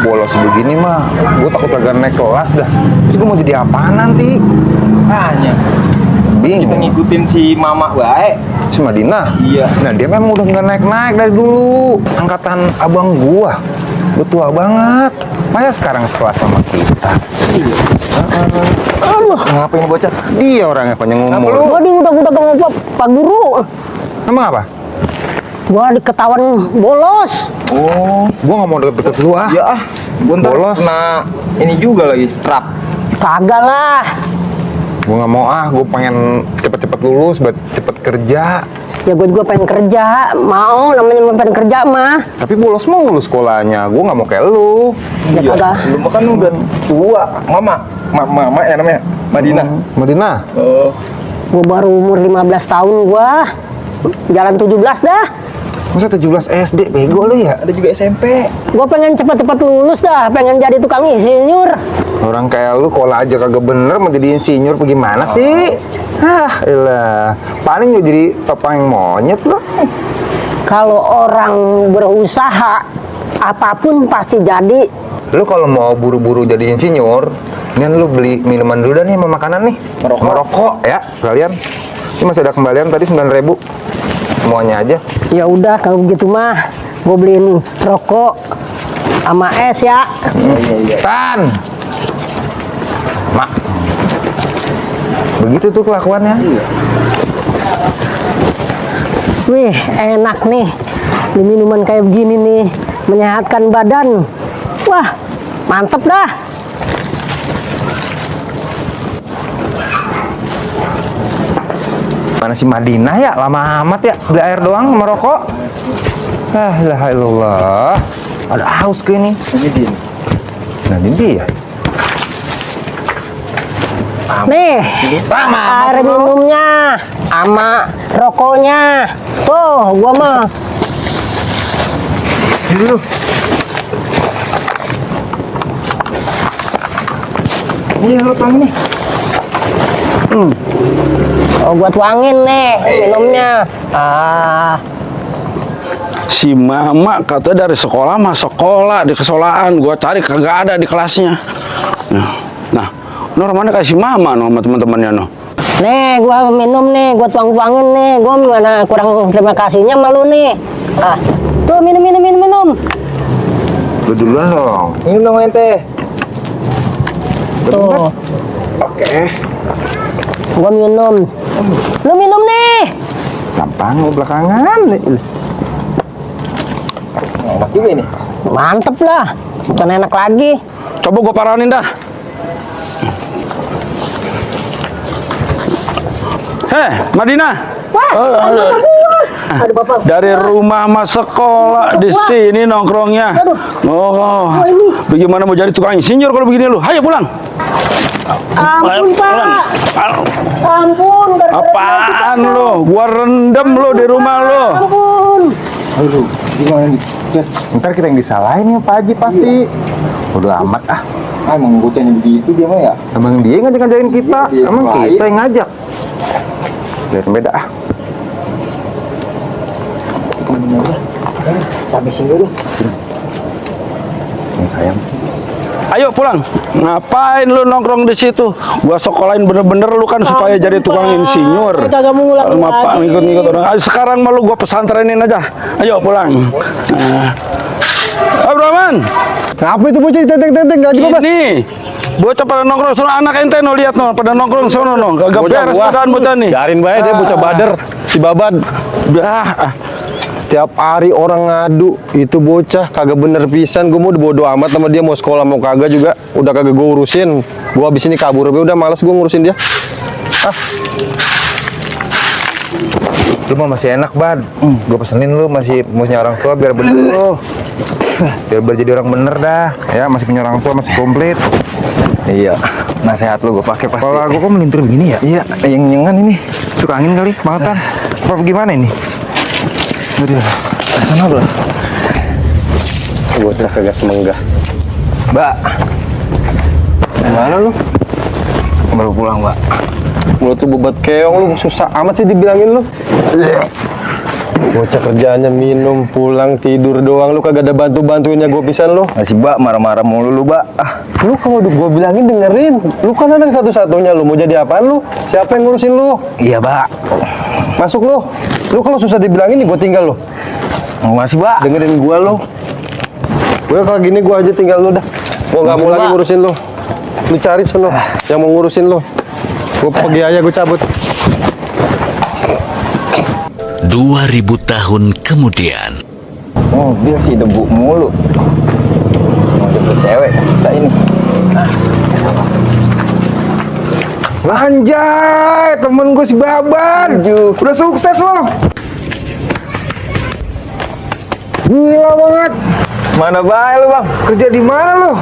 bolos begini mah, gue takut kagak naik kelas dah. Terus gue mau jadi apaan nanti? Hanya kita Bingung. ngikutin si Mama baik. Si Madinah? Iya. Nah dia memang udah nggak naik-naik dari dulu. Angkatan abang gua, udah tua banget. Maya sekarang sekelas sama kita. Iya. Ngapain bocah? Dia orangnya panjang umur. Gua di udah sama Pak Guru. Emang apa? Gua ketahuan bolos. Oh, Gua nggak mau deket-deket lu ah. ya gua ntar Bolos. kena ini juga lagi strap. Kagak lah. Gue nggak mau ah, gue pengen cepet-cepet lulus, buat cepet kerja. Ya gue juga pengen kerja. Mau namanya pengen kerja mah. Tapi bolos mulu sekolahnya, gue nggak mau kayak lu. Ya kagak. Lu mah kan udah tua. Mama ya namanya Madinah. Madinah, Oh, Gua baru umur 15 tahun gua. Jalan 17 dah. masa 17 SD, bego lu ya? ada juga SMP. Gua pengen cepet-cepet lulus dah. Pengen jadi tukang insinyur. Orang kayak lu kalau aja kagak bener mau jadi insinyur bagaimana sih? Ah, elah. Paling lu jadi topeng monyet lu. Kalau orang berusaha apapun pasti jadi. Lu kalau mau buru-buru jadi insinyur, ini lu beli minuman dulu dah nih sama makanan nih. Merokok. Merokok ya, kalian. Ini masih ada kembalian tadi 9.000. Semuanya aja. Ya udah kalau begitu mah gue beliin rokok sama es ya. Iya. Tan. Mak. Begitu tuh kelakuannya. Iya. Wih enak nih. Di minuman kayak begini nih menyehatkan badan. Wah mantep dah. Mana si Madinah ya? Lama amat ya. Beli air doang sama rokok. Ah, ilaha illallah. Ada haus gue ini. Ini Din. Nah, ini dia. Nih Lama air minumnya sama rokoknya. Tuh gua mah. Ini dulu. Ini lu tang nih. Oh gua tuangin nih minumnya. Si Mama katanya dari sekolah mah sekolah di kesolahan, gua cari kagak ada di kelasnya. Nah, normalnya kayak si Mama no, sama teman-temannya no. Nih gua minum nih, gua tuangin nih. Gua mana kurang terima kasihnya malu nih. Tuh minum. Lu duluan dong. Ini dong ente. Tuh. Oke. Gua minum. Lu minum nih. Gampang lu belakangan. Enak juga ini. Mantep lah. Bukan enak lagi. Coba gua paranin dah. Madinah. Aduh bapak. Dari rumah sama sekolah di sini nongkrongnya. Oh, bagaimana mau jadi tukang insinyur kalau begini lu? Ayo pulang. Ampun pak. Ampun. Apaan lu? Gua rendem lu di rumah lu. Ampun. Aduh, gimana nih? Ntar kita yang disalahin ya Pak Haji pasti. Udah amat ah. Emang bocahnya begitu dia mah ya. Emang dia ngajak-ngajakin kita. Dia Emang lain. kita yang ngajak. Biar beda ah. Habisin dulu. Yang sayang. Ayo pulang. Ngapain lu nongkrong di situ? Gua sekolahin bener-bener lu kan supaya jadi tukang insinyur. Kagak mau ngulang Apa lagi. ngikut-ngikut orang. Ayo, sekarang malu gua pesantrenin aja. Ayo pulang. Abraman, Apa itu bocah tenteng-tenteng gaji bebas? ini bocah pada nongkrong sono anak ente no lihat no pada nongkrong sono no. Gak beres keadaan bocah nih. Biarin bae dia bocah bader, si babad. Setiap hari orang ngadu, itu bocah kagak bener pisan. Gue mau bodo amat sama dia, mau sekolah mau kagak juga udah kagak gue urusin. Gue abis ini kabur, udah males gue ngurusin dia. Lu mah masih enak, Bad. Gue pesenin lu masih punya orang tua biar bener lu. Biar jadi orang bener dah. Ya, masih punya orang tua, masih komplit. Iya. Nasihat lu gue pakai pasti. Kalau aku kok melintir begini ya? Iya, yang nyengan ini. Suka angin kali, bangetan. Apa gimana ini? Aduh, sana bro. Gue udah kagak semenggah. Mbak, Gimana lu? baru pulang mbak. Mulut tuh bebat keong lu, susah amat sih dibilangin lu. Bocah kerjaannya minum, pulang, tidur doang. Lu kagak ada bantu-bantuinnya gue pisan lu. Masih Bak marah-marah mulu lu Bak. Lu kalau gue bilangin dengerin. Lu kan anak satu-satunya, lu mau jadi apaan lu? Siapa yang ngurusin lu? Iya Bak. Masuk lu. Lu kalau susah dibilangin nih gue tinggal lu. Masih Bak. Dengerin gue lu. Gue kalau gini gue aja tinggal lu dah. Gue nggak mau lagi ngurusin lu. Lu cari sono yang mau ngurusin lu. Gue pergi aja, gue cabut. 2000 tahun kemudian. Mobil sih debu mulu. Mau jemput cewek kita ini. Anjay, temen gue si Baban. Udah sukses loh. Gila banget. Mana bae lu Bang? Kerja di mana lo?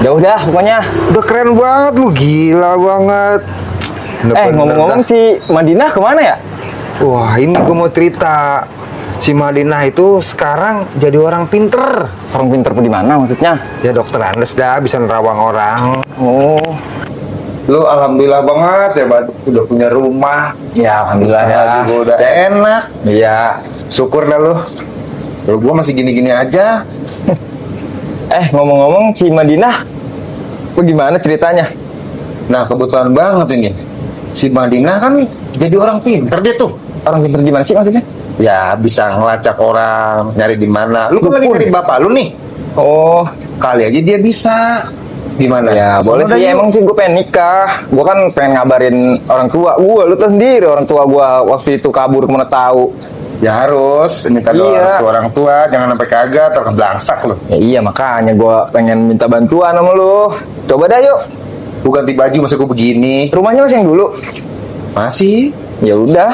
Udah pokoknya. Udah keren banget lu, gila banget. Ngomong-ngomong si Madinah kemana ya? Wah, ini gue mau cerita. Si Madinah itu sekarang jadi orang pinter. Orang pinter di mana maksudnya? Ya dokter Andes dah, bisa nerawang orang. Oh. Lu alhamdulillah banget ya, Bad. Udah punya rumah. Ya alhamdulillah Usaha ya. juga udah enak. Iya. Syukur dah lu. Kalau gue masih gini-gini aja. Ngomong-ngomong si Madinah bagaimana ceritanya? Nah, kebetulan banget ini. Si Madinah kan jadi orang pinter dia tuh. Orang pinter gimana sih maksudnya? Ya, bisa ngelacak orang, nyari di mana. Lu kan lagi Dukun. nyari bapak lu nih. Oh, Kali aja dia bisa. Gimana? ya boleh Sono dah sih. yuk. Emang sih gue pengen nikah. Gue kan pengen ngabarin orang tua gue. Lu tahu sendiri orang tua gue waktu itu kabur kemana tahu. Ya harus, ini kagak Iya. harus ke orang tua, jangan sampai kagak terkeblangsak lu. Ya iya makanya gue pengen minta bantuan sama lu. Coba dah yuk. Lu ganti baju masa gue begini. Rumahnya masih yang dulu. Masih. Ya udah.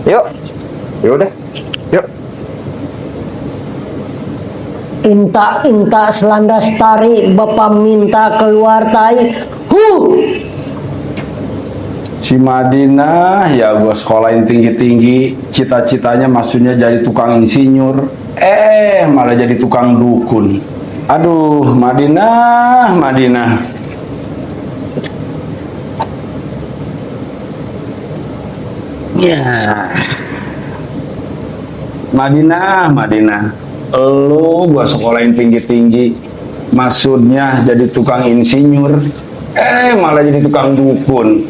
Yuk. Ya udah. Yuk. Inta selandas tari, bapak minta keluar tai. Si Madinah ya gue sekolahin tinggi-tinggi, cita-citanya maksudnya jadi tukang insinyur, malah jadi tukang dukun. Aduh, Madinah. Ya. Madinah. Lu gua sekolahin tinggi-tinggi, maksudnya jadi tukang insinyur, malah jadi tukang dukun.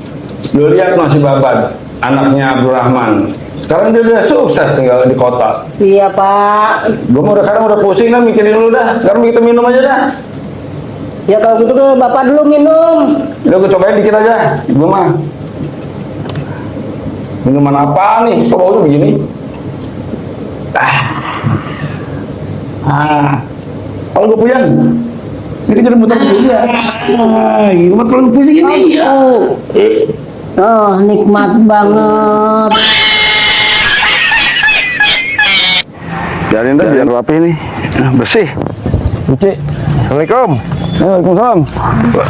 Lu lihat masih Babat, anaknya Abdurrahman. Sekarang dia udah sukses tinggal di kota. Iya pak. Gua sekarang udah pusing dah mikirin lu dah. Sekarang kita minum aja dah. Ya kalau gitu ke bapak dulu minum. Udah gua cobain dikit aja. Gua mah. Minuman apa nih? Kok baunya begini? Kalau gue puyang, ini jadi muter begini ya. Ini mah kalau pusing ini. Oh, nikmat banget. Biarin dah biar rapi nih. Nah, bersih. Cuci. Assalamualaikum. Waalaikumsalam.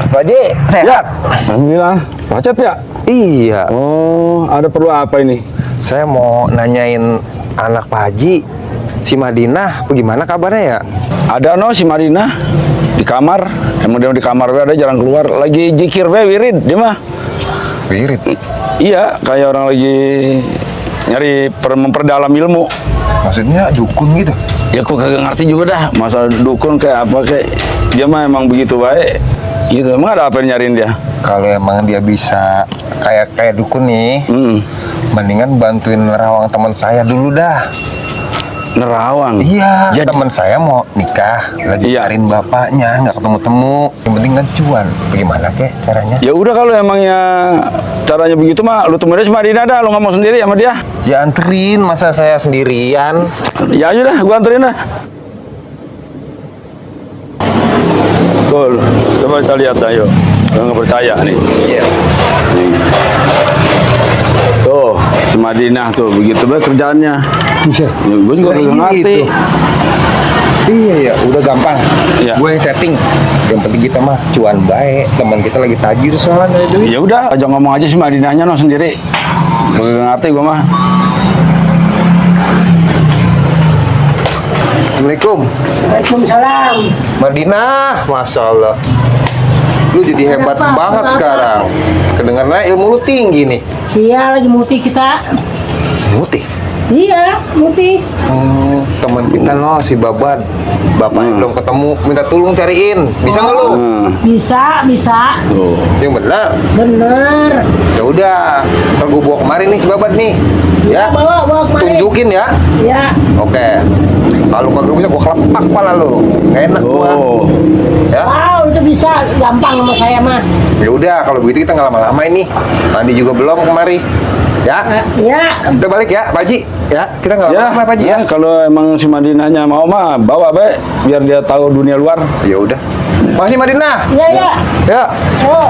Pak Haji, sehat? Alhamdulillah. Macet ya? Iya. Oh, ada perlu apa ini? Saya mau nanyain anak Pak Haji, si Madinah, bagaimana kabarnya ya? Ada si Marina di kamar. Emang dia di kamar ada jarang keluar. Lagi zikir wirid dia mah. Wirid. Iya, kayak orang lagi nyari memperdalam ilmu. Maksudnya dukun gitu? Ya aku kagak ngerti juga dah. Masa dukun kayak apa kayak dia mah emang begitu baik. Gitu. Emang ada apa yang nyariin dia? Kalau emang dia bisa kayak dukun nih, mendingan bantuin nerawang teman saya dulu dah. Nerawang. Iya, Jadi- teman saya mau nikah, lagi Iya. cariin bapaknya, nggak ketemu-temu. Yang penting kan cuan. Bagaimana kek caranya? Ya udah kalau emangnya caranya begitu mah lu temuin aja sama Dina dah, lu ngomong sendiri sama dia. Ya anterin, masa saya sendirian? Ya aja dah, gua anterin dah. Tuh, coba kita lihat dah yuk. Lu nggak percaya nih. Iya. Tuh, si Madinah tuh begitu baik kerjaannya. Bisa. Ya, gua juga nggak ngerti. Iya ya, udah gampang. Iya. Gue yang setting. Yang penting kita mah cuan baik. Teman kita lagi tajir soalnya dari duit. Ya udah, aja ngomong aja si Madinahnya no sendiri. Gua nggak ngerti gua mah. Assalamualaikum. Waalaikumsalam. Madinah, masya Allah. Lu jadi hebat Kenapa? banget Kenapa? sekarang. Kedengarannya ilmu lu tinggi nih. Iya lagi muti kita. Mutih. Iya, Muti. Oh, teman kita loh si Babat. Bapaknya belum ketemu, minta tolong cariin. Bisa nggak lo? Bisa. Tuh. Yang benar. Bener. Ya udah, ntar gue bawa kemarin nih si Babat nih. Ya, Bawa kemari. tunjukin ya. Ya. Oke. Kalau kagak bisa gue kelepak kepala lo. Gak enak gua. Oh. Ya. Wow, itu bisa gampang sama saya mah. Ya udah, kalau begitu kita nggak lama-lama ini. Mandi juga belum kemari. Ya. Ya. Kita balik ya, Pak Haji. Ya, kita nggak Ya, lama-lama Pak Haji ya. kalau emang si Madinahnya mau mah bawa be, biar dia tahu dunia luar. Ya udah. Masih Madinah. Ya. Ya. Oh.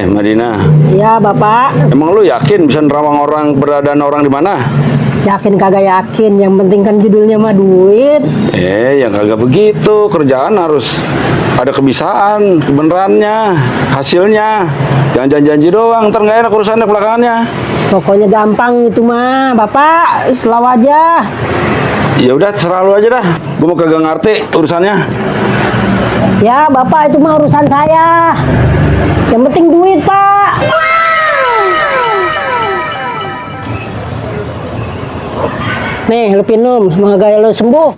Madinah, Ya, Bapak. emang lu yakin bisa nerawang orang keberadaan orang di mana? Yakin kagak yakin, yang penting kan judulnya mah duit. Yang kagak begitu. Kerjaan harus ada kebisaan, kebenarannya, hasilnya. Jangan janji doang, ntar nggak enak urusannya belakangannya. Pokoknya gampang itu mah, Bapak. Selalu aja. Ya udah, terserah lu aja dah. Gue mau kagak ngerti urusannya. Ya, Bapak, itu mah urusan saya. Yang penting duit, Pak. Nih, lu minum, semoga lu sembuh.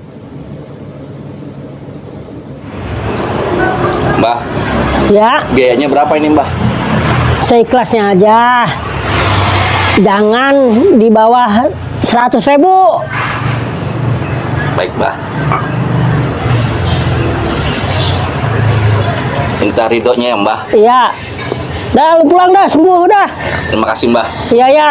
Mbah, Ya, biayanya berapa ini Mbah? seikhlasnya aja. Jangan di bawah 100.000. Baik Mbah. Minta ridhonya ya Mbah. Iya. Dah, lu pulang dah, sembuh udah. Terima kasih Mbah. Iya, ya.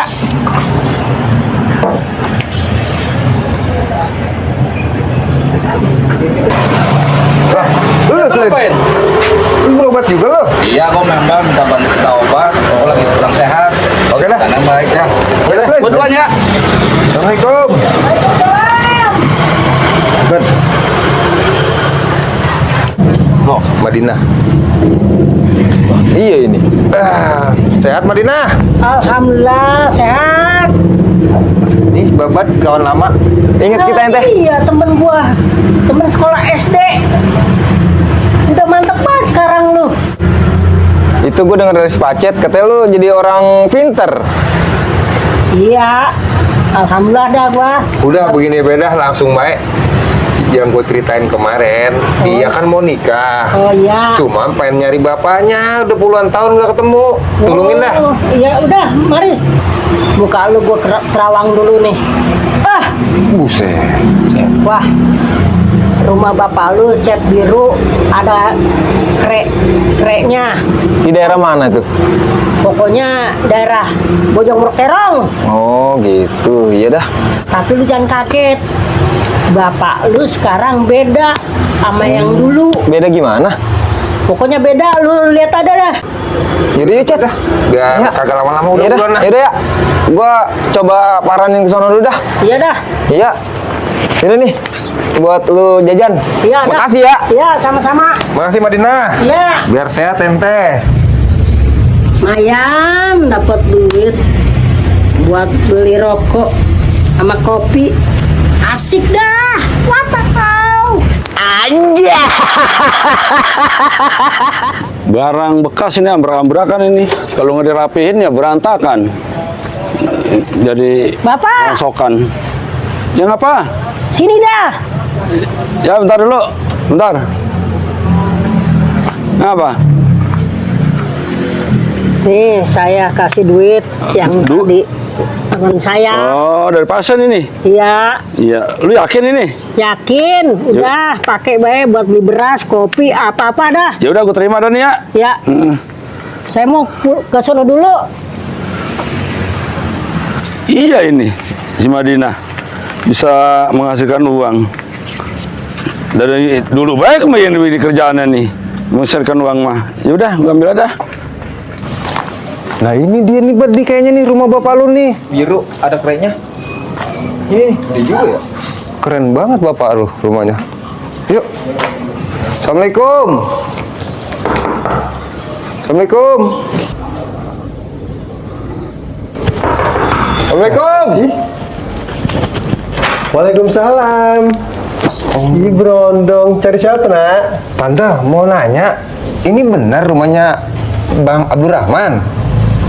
Lah, lu Slin. Lu berobat juga lo? Iya, kok memang minta bantu kita obat. Aku lagi kurang sehat. Oke dah. Karena baik ya. Oke, Slin. Butuan ya. Assalamualaikum. Ben. Oh, Madinah. Iya ini. Sehat Madinah. Alhamdulillah sehat. Nih Babat kawan lama. Ingat kita ente. Iya, temen gua. Temen sekolah SD. Udah mantep banget sekarang lu. Itu gue denger dari si Pacet, katanya lu jadi orang pinter. Iya. Alhamdulillah dah gua. Udah begini beda langsung baik. Yang gue ceritain kemarin, dia kan mau nikah. Oh iya. Cuma pengen nyari bapaknya, udah puluhan tahun nggak ketemu. Tolongin dah. Oh, iya udah, mari. Buka lu gua terawang dulu nih. Buset. Wah. Rumah bapak lu cat biru, ada kreknya. Di daerah mana tuh? Pokoknya daerah Bojong Terong. Oh gitu, iya dah. Tapi lu jangan kaget. Bapak lu sekarang beda sama yang dulu. Beda gimana? Pokoknya beda, lu lihat aja dah. Yaudah yuk Cet. Biar Ya. kagak lama-lama udah Iya dah, buruan dah. yaudah ya. Gua coba paranin ke sono dulu dah. Iya dah. Iya. Ini nih buat lu jajan. Iya dah. Makasih ya. Iya, sama-sama. Makasih Madinah. Iya. Biar sehat ente. Lumayan dapat duit buat beli rokok sama kopi. Asik dah. Watau. Aja. Barang bekas ini ambrak-ambrakan ini. Kalau nggak dirapihin ya berantakan. Jadi Bapak, rongsokan. Yang apa? sini dah. Ya bentar dulu. Bentar. Apa? Nih, saya kasih duit yang tadi teman saya. Oh, dari pasien ini? Iya, Iya. Lu yakin ini? yakin. Udah pakai bae buat beli beras, kopi, apa-apa dah. Ya udah, gue terima dan ya. Ya, saya mau ke sono dulu. Iya ini, si Madinah bisa menghasilkan uang. Dari dulu baik mah yang di kerjaannya nih, menghasilkan uang mah. Ya udah, gue ambil aja. Nah ini dia nih Bad, kayaknya nih rumah bapak lu nih. Biru, ada kerennya. Ini, dia juga ya. Keren banget bapak lu rumahnya. Yuk. Assalamualaikum. Assalamualaikum. Assalamualaikum. Waalaikumsalam. Ih, berondong. Cari siapa, nak? Tante, mau nanya, ini benar rumahnya Bang Abdurrahman?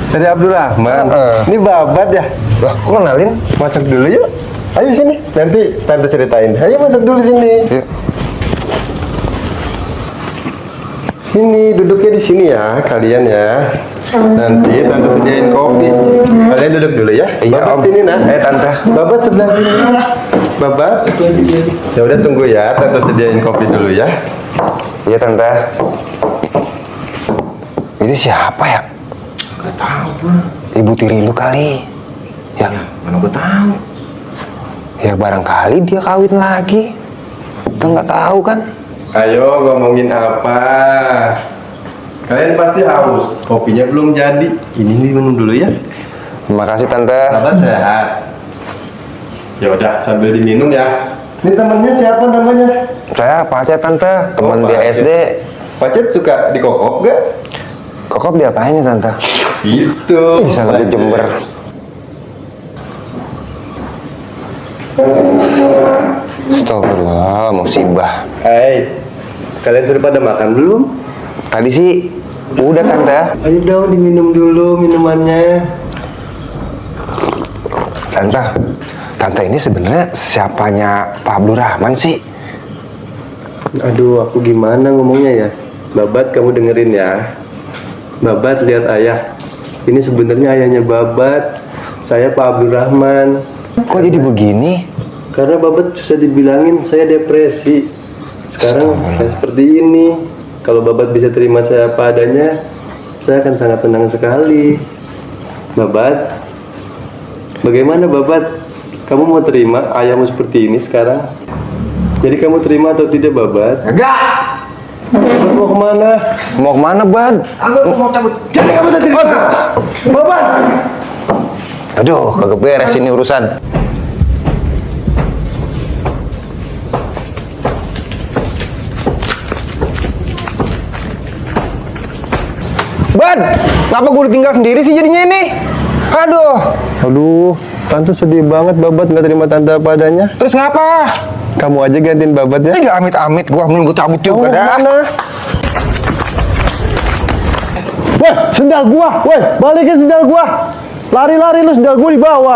Dari Abdurrahman. Ini Babat ya? Lah, kok kenalin? Masuk dulu yuk. Ayo sini. Nanti tante ceritain. Ayo masuk dulu sini. Yuk. Sini, duduknya di sini ya, kalian ya. Nanti tante sediain kopi. Kalian duduk dulu ya. Iya, Babat Om. sini, nah. Tante. Babat sebelah sini. Babat. Ya udah tunggu ya, tante sediain kopi dulu ya. Iya, Tante. Itu siapa ya? Gak tahu gua. Ibu tiri lu kali. Ya, Mana gua tahu. ya barangkali dia kawin lagi. Kita nggak tahu kan? Ayo ngomongin apa? Kalian pasti haus. Kopinya belum jadi. Ini minum dulu ya. Terima kasih, Tante. Sahabat sehat. Ya udah, sambil diminum ya. Ini temannya siapa namanya? Saya Pacet, Tante. Teman Oh, dia Pacet. SD. Pacet suka dikokop gak? Kokop diapain ya, Tante? Gitu. Bisa lebih Pacet. Jember. Astagfirullah, musibah. Hai, kalian sudah pada makan belum? Tadi sih udah, Tante. Ayo dong diminum dulu minumannya. Tante ini sebenarnya siapanya Pak Abdurrahman sih? Aduh, aku gimana ngomongnya ya? Babat, kamu dengerin ya. Babat, lihat ayah. Ini sebenarnya ayahnya Babat. Saya Pak Abdurrahman. Kok jadi begini? Karena Babat susah dibilangin, saya depresi. Sekarang saya seperti ini. Kalau Babat bisa terima saya apa adanya, saya akan sangat tenang sekali. Babat, bagaimana Babat? Kamu mau terima ayahmu seperti ini sekarang? Jadi kamu terima atau tidak, Babat? Enggak. Babat mau kemana? Mau kemana, Bad? Aku mau cabut. Jadi kamu tak terima? Babat! Aduh, kagak beres ini urusan. Bad, kenapa gue ditinggal sendiri sih jadinya ini? Aduh, tante sedih banget Babat nggak terima tante apa adanya. Terus ngapa? Kamu aja gantiin Babat ya. Gak amit-amit, gua mending gua cabut juga Kamu dah. kemana? Weh, sendal gua, weh, balikin sendal gua. Lari-lari lu, sendal gua dibawa.